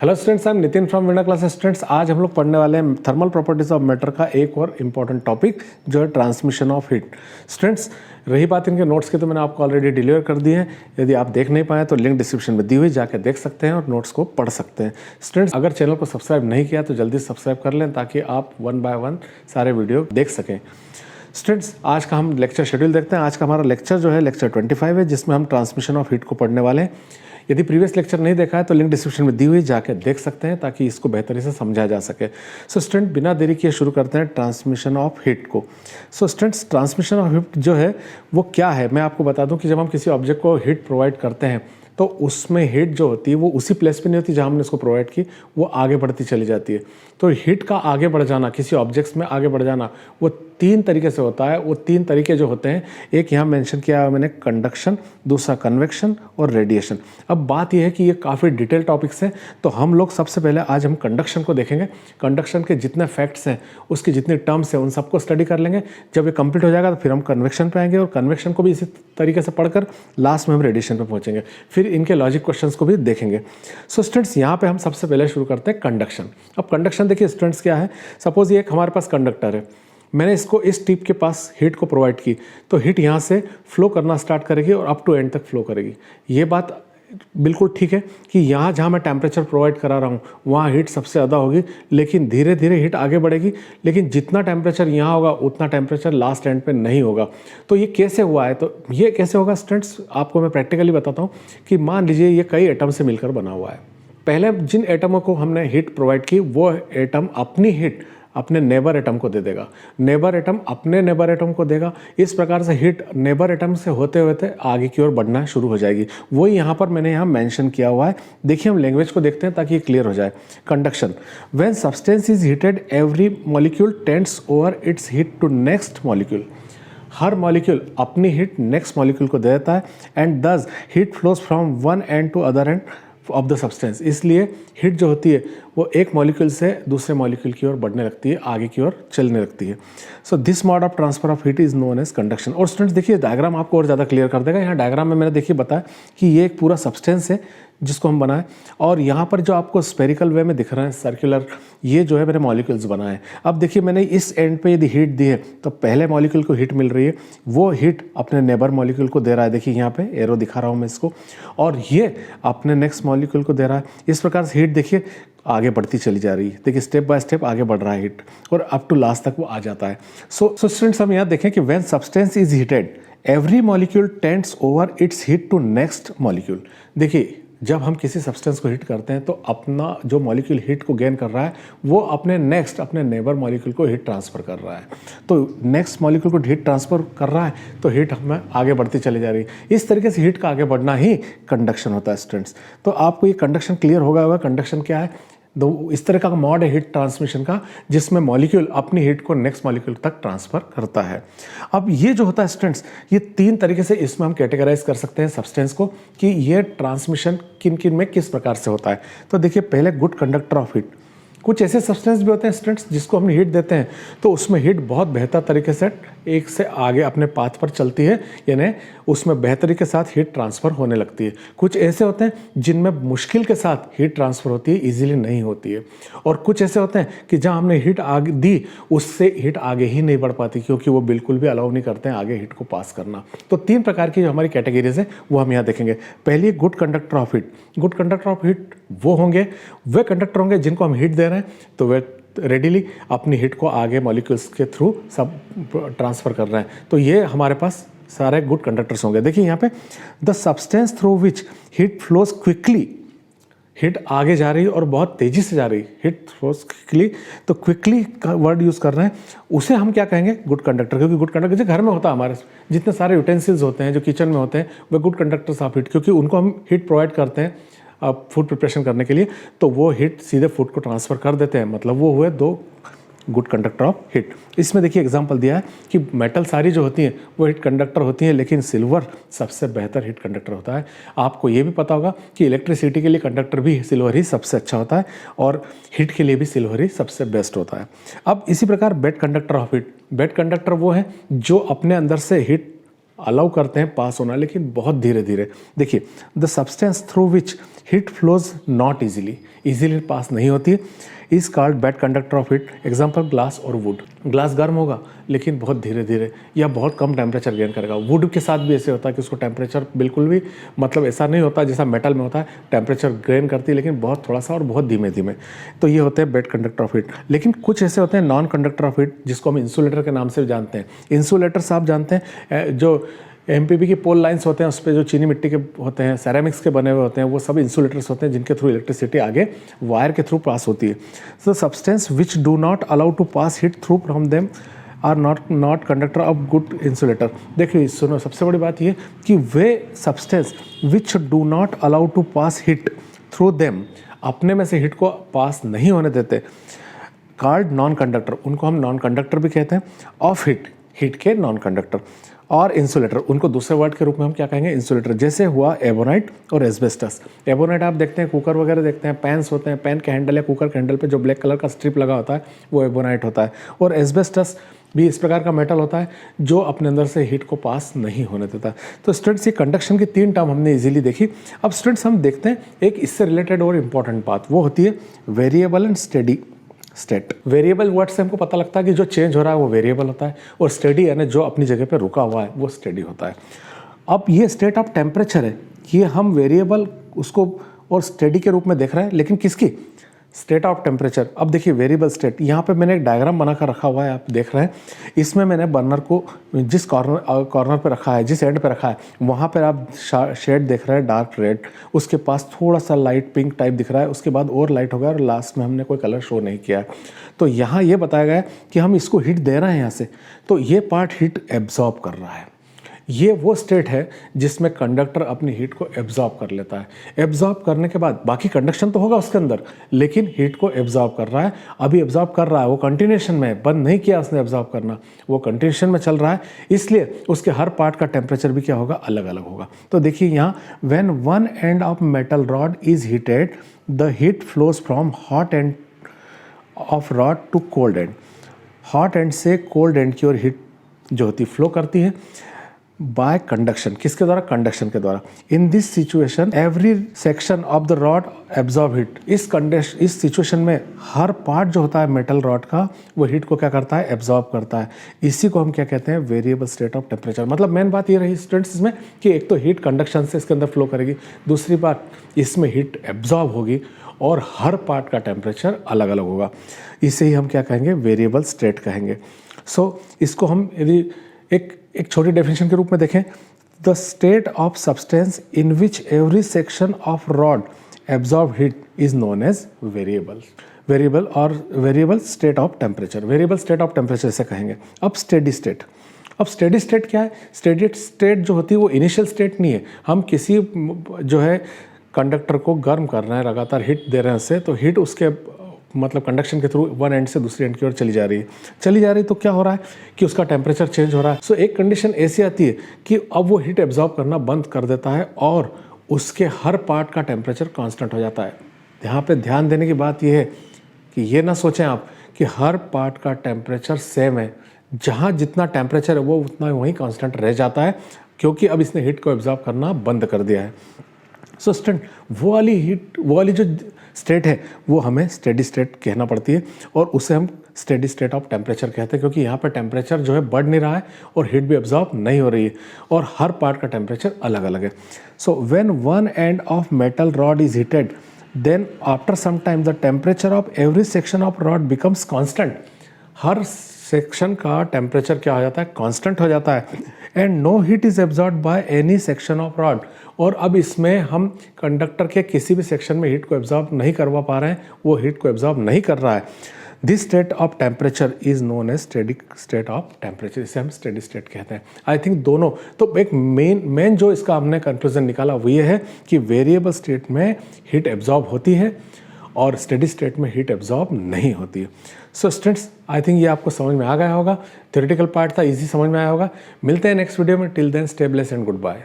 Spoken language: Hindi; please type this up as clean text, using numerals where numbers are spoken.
Hello students, I am Nitin from winner class students. आज हम लोग पढ़ने वाले हैं थर्मल प्रॉपर्टीज ऑफ मैटर का एक और इम्पॉर्टेंट टॉपिक जो है ट्रांसमिशन ऑफ हीट। स्टूडेंट्स, रही बात इनके नोट्स की तो मैंने आपको ऑलरेडी डिलीवर कर दिए हैं। यदि आप देख नहीं पाए तो लिंक डिस्क्रिप्शन में दी हुई, जाकर देख सकते हैं और नोट्स को पढ़ सकते हैं। स्टूडेंट्स, अगर चैनल को सब्सक्राइब नहीं किया तो जल्दी सब्सक्राइब कर लें ताकि आप वन बाय वन सारे वीडियो देख सकें। स्टूडेंट्स, आज का हम लेक्चर शेड्यूल देखते हैं। आज का हमारा लेक्चर जो है लेक्चर 25 है, जिसमें हम ट्रांसमिशन ऑफ हीट को पढ़ने वाले हैं। यदि प्रीवियस लेक्चर नहीं देखा है तो लिंक डिस्क्रिप्शन में दी हुई, जाकर देख सकते हैं ताकि इसको बेहतरी से समझा जा सके। सो स्टूडेंट, बिना देरी किए शुरू करते हैं ट्रांसमिशन ऑफ हीट को। So students, transmission of heat जो है वो क्या है, मैं आपको बता दूं कि जब हम किसी ऑब्जेक्ट को हीट प्रोवाइड करते हैं तो उसमें हीट जो होती है वो उसी प्लेस पे नहीं होती जहाँ हमने उसको प्रोवाइड की, वो आगे बढ़ती चली जाती है। तो हीट का आगे बढ़ जाना, किसी ऑब्जेक्ट्स में आगे बढ़ जाना, वो तीन तरीके से होता है। वो तीन तरीके जो होते हैं, एक यहाँ मेंशन किया है मैंने कंडक्शन, दूसरा कन्वेक्शन और रेडिएशन। अब बात यह है कि ये काफ़ी डिटेल टॉपिक्स हैं, तो हम लोग सबसे पहले आज हम कंडक्शन को देखेंगे। कंडक्शन के जितने फैक्ट्स हैं, उसकी जितनी टर्म्स हैं, उन सबको स्टडी कर लेंगे। जब ये कंप्लीट हो जाएगा तो फिर हम कन्वेक्शन पे आएंगे और कन्वेक्शन को भी इसी तरीके से पढ़कर लास्ट में हम रेडिएशन पे पहुंचेंगे। फिर इनके लॉजिक क्वेश्चंस को भी देखेंगे। सो स्टूडेंट्स, यहाँ पे हम सबसे पहले शुरू करते हैं कंडक्शन। अब कंडक्शन देखिए स्टूडेंट्स क्या है। सपोज ये एक हमारे पास कंडक्टर है, मैंने इसको इस टिप के पास हीट को प्रोवाइड की, तो हीट यहाँ से फ्लो करना स्टार्ट करेगी और अप टू एंड तक फ्लो करेगी। ये बात बिल्कुल ठीक है कि यहाँ जहाँ मैं टेम्परेचर प्रोवाइड करा रहा हूँ वहाँ हीट सबसे ज़्यादा होगी, लेकिन धीरे धीरे हीट आगे बढ़ेगी। लेकिन जितना टेम्परेचर यहाँ होगा उतना टेम्परेचर लास्ट एंड पे नहीं होगा। तो ये कैसे हुआ है, तो ये कैसे होगा स्टूडेंट्स, आपको मैं प्रैक्टिकली बताता हूँ कि मान लीजिए ये कई एटम से मिलकर बना हुआ है। पहले जिन एटमों को हमने हीट प्रोवाइड की, वो एटम अपनी हीट अपने नेबर एटम को दे देगा, नेबर एटम अपने नेबर एटम को देगा। इस प्रकार से हीट नेबर एटम से होते होते आगे की ओर बढ़ना शुरू हो जाएगी। वही यहाँ पर मैंने यहाँ मेंशन किया हुआ है। देखिए, हम लैंग्वेज को देखते हैं ताकि ये क्लियर हो जाए। Conduction, when substance is heated every molecule tends over its heat to next molecule. हर मॉलिक्यूल अपनी हीट नेक्स्ट मॉलिक्यूल को दे देता है and thus heat flows from one end to other end of the substance. इसलिए हीट जो होती है वो एक मॉलिक्यूल से दूसरे मॉलिक्यूल की ओर बढ़ने लगती है, आगे की ओर चलने लगती है। So this mode of transfer of heat is known as conduction. और स्टूडेंट्स देखिए, डायग्राम आपको और ज़्यादा क्लियर कर देगा। यहाँ डायग्राम में मैंने देखिए बताया कि ये एक पूरा सब्सटेंस है जिसको हम बनाए, और यहाँ पर जो आपको स्पेरिकल वे में दिख रहा है सर्कुलर, ये जो है मैंने मॉलिक्यूल्स बनाए। अब देखिए, मैंने इस एंड पे यदि हीट दी है तो पहले मॉलिक्यूल को हीट मिल रही है, वो हीट अपने नेबर मॉलिक्यूल को दे रहा है। देखिए यहाँ पे एरो दिखा रहा हूँ मैं इसको, और ये अपने नेक्स्ट मॉलिक्यूल को दे रहा है। इस प्रकार से हीट देखिए आगे बढ़ती चली जा रही है। देखिए स्टेप बाय स्टेप आगे बढ़ रहा है हीट, और अप टू लास्ट तक वो आ जाता है। सो स्टूडेंट्स, हम यहाँ देखें कि when substance is heated every molecule tends over its heat to next molecule. देखिए, जब हम किसी सब्सटेंस को हीट करते हैं तो अपना जो मॉलिक्यूल हीट को गेन कर रहा है वो अपने नेबर मॉलिक्यूल को हीट ट्रांसफर कर रहा है। तो नेक्स्ट मॉलिक्यूल को हीट ट्रांसफर कर रहा है तो हीट हमें आगे बढ़ती चली जा रही है। इस तरीके से हीट का आगे बढ़ना ही कंडक्शन होता है स्टूडेंट्स। तो आपको ये कंडक्शन क्लियर होगा कंडक्शन क्या है। तो इस तरह का मॉड है हीट ट्रांसमिशन का, जिसमें मॉलिक्यूल अपनी हीट को नेक्स्ट मॉलिक्यूल तक ट्रांसफर करता है। अब ये जो होता है स्टूडेंट्स, ये तीन तरीके से इसमें हम कैटेगराइज कर सकते हैं सब्सटेंस को कि ये ट्रांसमिशन किन किन में किस प्रकार से होता है। तो देखिए, पहले गुड कंडक्टर ऑफ हीट। कुछ ऐसे सब्सटेंस भी होते हैं स्टूडेंट्स जिसको हम हीट देते हैं तो उसमें हीट बहुत बेहतर तरीके से एक से आगे अपने पाथ पर चलती है, यानी उसमें बेहतरी के साथ हीट ट्रांसफ़र होने लगती है। कुछ ऐसे होते हैं जिनमें मुश्किल के साथ हीट ट्रांसफ़र होती है, इजीली नहीं होती है। और कुछ ऐसे होते हैं कि जहां हमने हीट आगे दी उससे हीट आगे ही नहीं बढ़ पाती, क्योंकि वो बिल्कुल भी अलाउ नहीं करते हैं आगे हीट को पास करना। तो तीन प्रकार की जो हमारी कैटेगरीज है वो हम यहाँ देखेंगे। पहली, good conductor of heat. Good conductor of heat वो होंगे, वे कंडक्टर होंगे जिनको हम हीट दे रहे हैं तो वे रेडिली अपनी हीट को आगे मॉलिक्यूल्स के थ्रू सब ट्रांसफ़र कर रहे हैं। तो ये हमारे पास सारे गुड कंडक्टर्स होंगे। देखिए यहाँ पे, the substance through which heat flows quickly. Heat आगे जा रही है और बहुत तेजी से जा रही है, हीट फ्लोज क्विकली। तो क्विकली का वर्ड यूज़ कर रहे हैं, उसे हम क्या कहेंगे, गुड कंडक्टर। क्योंकि गुड कंडक्टर जो घर में होता है, हमारे जितने सारे यूटेंसिल्स होते हैं जो किचन में होते हैं वे गुड कंडक्टर्स ऑफ हीट, क्योंकि उनको हम हीट प्रोवाइड करते हैं फूड प्रिपरेशन करने के लिए, तो वो हीट सीधे फूड को ट्रांसफ़र कर देते हैं। मतलब वो हुए दो गुड कंडक्टर ऑफ हीट। इसमें देखिए एग्जांपल दिया है कि मेटल सारी जो होती हैं वो हीट कंडक्टर होती हैं, लेकिन सिल्वर सबसे बेहतर हीट कंडक्टर होता है। आपको ये भी पता होगा कि इलेक्ट्रिसिटी के लिए कंडक्टर भी सिल्वर ही सबसे अच्छा होता है, और हीट के लिए भी सिल्वर ही सबसे बेस्ट होता है। अब इसी प्रकार bad conductor of heat. Bad conductor वो है जो अपने अंदर से हीट अलाउ करते हैं पास होना, लेकिन बहुत धीरे धीरे। देखिए, the substance through which heat flows not easily pass नहीं होती, is called bad conductor of heat. Example glass और वुड। ग्लास गर्म होगा लेकिन बहुत धीरे धीरे या बहुत कम टेम्परेचर गेन करेगा। वुड के साथ भी ऐसे होता है कि उसको टेम्परेचर बिल्कुल भी मतलब ऐसा नहीं होता जैसा मेटल में होता है, टेम्परेचर गेन करती है लेकिन बहुत थोड़ा सा और बहुत धीमे धीमे। तो ये होते हैं बैड कंडक्टर ऑफ हीट। लेकिन कुछ ऐसे होते हैं नॉन कंडक्टर ऑफ हीट, जिसको हम इंसुलेटर के नाम से जानते हैं। इंसुलेटर्स आप जानते हैं, जो एमपीपी की पोल लाइंस होते हैं उस पर जो चीनी मिट्टी के होते हैं, सेरेमिक्स के बने हुए होते हैं, वो सब इंसुलेटर्स होते हैं जिनके थ्रू इलेक्ट्रिसिटी आगे वायर के थ्रू पास होती है। So substance which do not allow to pass heat through from them are not conductor of good insulator. देखिए सुनो, सबसे बड़ी बात ये कि वे substance which do not allow to pass heat through them, अपने में से हीट को पास नहीं होने देते, कॉल्ड नॉन कंडक्टर, उनको हम नॉन कंडक्टर भी कहते हैं, ऑफ हीट के नॉन कंडक्टर। और इंसुलेटर, उनको दूसरे वर्ड के रूप में हम क्या कहेंगे, इंसुलेटर। जैसे हुआ एबोनाइट और एस्बेस्टस। एबोनाइट आप देखते हैं कुकर वगैरह देखते हैं, पैन्स होते हैं, पैन के हैंडल या कुकर के हैंडल पे जो ब्लैक कलर का स्ट्रिप लगा होता है वो एबोनाइट होता है। और एस्बेस्टस भी इस प्रकार का मेटल होता है जो अपने अंदर से हीट को पास नहीं होने देता। तो स्टूडेंट्स, ये कंडक्शन की 3 टर्म हमने इजीली देखी। अब स्टूडेंट्स हम देखते हैं एक इससे रिलेटेड और इम्पॉर्टेंट बात, वो होती है variable and steady state. Variable word से हमको पता लगता है कि जो चेंज हो रहा है वो वेरिएबल होता है, और स्टेडी यानी जो अपनी जगह पे रुका हुआ है वो स्टेडी होता है। अब ये स्टेट ऑफ टेम्परेचर है, ये हम वेरिएबल उसको और स्टेडी के रूप में देख रहे हैं, लेकिन किसकी, स्टेट ऑफ टेम्परेचर। अब देखिए वेरिएबल स्टेट, यहाँ पे मैंने एक डायग्राम बनाकर रखा हुआ है, आप देख रहे हैं। इसमें मैंने बर्नर को जिस कॉर्नर पे रखा है, जिस एंड पे रखा है, वहाँ पर आप शेड देख रहे हैं डार्क रेड, उसके पास थोड़ा सा लाइट पिंक टाइप दिख रहा है, उसके बाद और लाइट हो गया, और लास्ट में हमने कोई कलर शो नहीं किया है। तो यहाँ ये बताया गया है कि हम इसको हीट दे रहे हैं यहाँ से, तो ये पार्ट हीट एब्जॉर्ब कर रहा है। ये वो स्टेट है जिसमें कंडक्टर अपनी हीट को एब्जॉर्ब कर लेता है। एब्जॉर्ब करने के बाद बाकी कंडक्शन तो होगा उसके अंदर, लेकिन हीट को एब्जॉर्ब कर रहा है। अभी एब्जॉर्ब कर रहा है, वो कंटिन्यूएशन में, बंद नहीं किया उसने एब्जॉर्ब करना, वो कंटिन्यूएशन में चल रहा है, इसलिए उसके हर पार्ट का टेम्परेचर भी क्या होगा, अलग अलग होगा। तो देखिए यहाँ, when one end of metal rod is heated, the heat flows from hot end of rod to cold end. Hot end से कोल्ड एंड की ओर हीट जो होती फ्लो करती है बाय कंडक्शन। किसके द्वारा, कंडक्शन के द्वारा। In this situation every section of the rod absorb heat. इस सिचुएशन में हर पार्ट जो होता है मेटल रॉड का, वो हीट को क्या करता है, एब्जॉर्ब करता है। इसी को हम क्या कहते हैं, वेरिएबल स्टेट ऑफ टेम्परेचर। मतलब मेन बात ये रही स्टूडेंट्स इसमें कि एक तो हीट कंडक्शन से इसके अंदर फ्लो करेगी, दूसरी बात इसमें हीट एब्जॉर्ब होगी, और हर पार्ट का टेम्परेचर अलग अलग होगा। इसे ही हम क्या कहेंगे, वेरिएबल स्टेट कहेंगे। सो इसको हम यदि एक छोटी डेफिनेशन के रूप में देखें, the state of substance in which every section of rod absorb heat is known as variable state of temperature. Variable state of temperature से कहेंगे। अब स्टेडी स्टेट। अब स्टेडी स्टेट क्या है, स्टेडी स्टेट जो होती है वो इनिशियल स्टेट नहीं है। हम किसी जो है कंडक्टर को गर्म कर रहे हैं, लगातार हीट दे रहे हैं उससे, तो हीट उसके मतलब कंडक्शन के थ्रू वन एंड से दूसरी एंड की ओर चली जा रही है। तो क्या हो रहा है कि उसका टेम्परेचर चेंज हो रहा है। सो एक कंडीशन ऐसी आती है कि अब वो हीट एब्जॉर्ब करना बंद कर देता है, और उसके हर पार्ट का टेम्परेचर कांस्टेंट हो जाता है। यहाँ पे ध्यान देने की बात यह है कि ये ना सोचें आप कि हर पार्ट का टेम्परेचर सेम है। जहाँ जितना टेम्परेचर है वो उतना वहीं कांस्टेंट रह जाता है, क्योंकि अब इसने हीट को एब्जॉर्ब करना बंद कर दिया है। सो स्टूडेंट, वो वाली जो स्टेट है वो हमें स्टेडी स्टेट कहना पड़ती है, और उसे हम स्टेडी स्टेट ऑफ टेम्परेचर कहते हैं, क्योंकि यहाँ पर टेम्परेचर जो है बढ़ नहीं रहा है और हीट भी एब्जॉर्ब नहीं हो रही है, और हर पार्ट का टेम्परेचर अलग अलग है। So when one end of metal rod is heated, then after some time the temperature of every section of rod becomes constant. हर सेक्शन का टेम्परेचर क्या हो जाता है, कांस्टेंट हो जाता है, and no heat is absorbed by any section of rod. और अब इसमें हम कंडक्टर के किसी भी सेक्शन में हीट को एब्जॉर्ब नहीं करवा पा रहे हैं, वो हीट को एब्जॉर्ब नहीं कर रहा है। This state of temperature is known as steady state of temperature. इसे हम स्टेडी स्टेट कहते हैं। आई थिंक दोनों, तो एक मेन जो इसका हमने कंक्लूजन निकाला वो ये है कि वेरिएबल स्टेट में हीट एब्जॉर्ब होती है और स्टेडी स्टेट में हीट एब्जॉर्ब नहीं होती है। सो स्टूडेंट्स, आई थिंक ये आपको समझ में आ गया होगा। थ्योरेटिकल पार्ट था, इजी समझ में आया होगा। मिलते हैं नेक्स्ट वीडियो में। Till then stay blessed and good bye.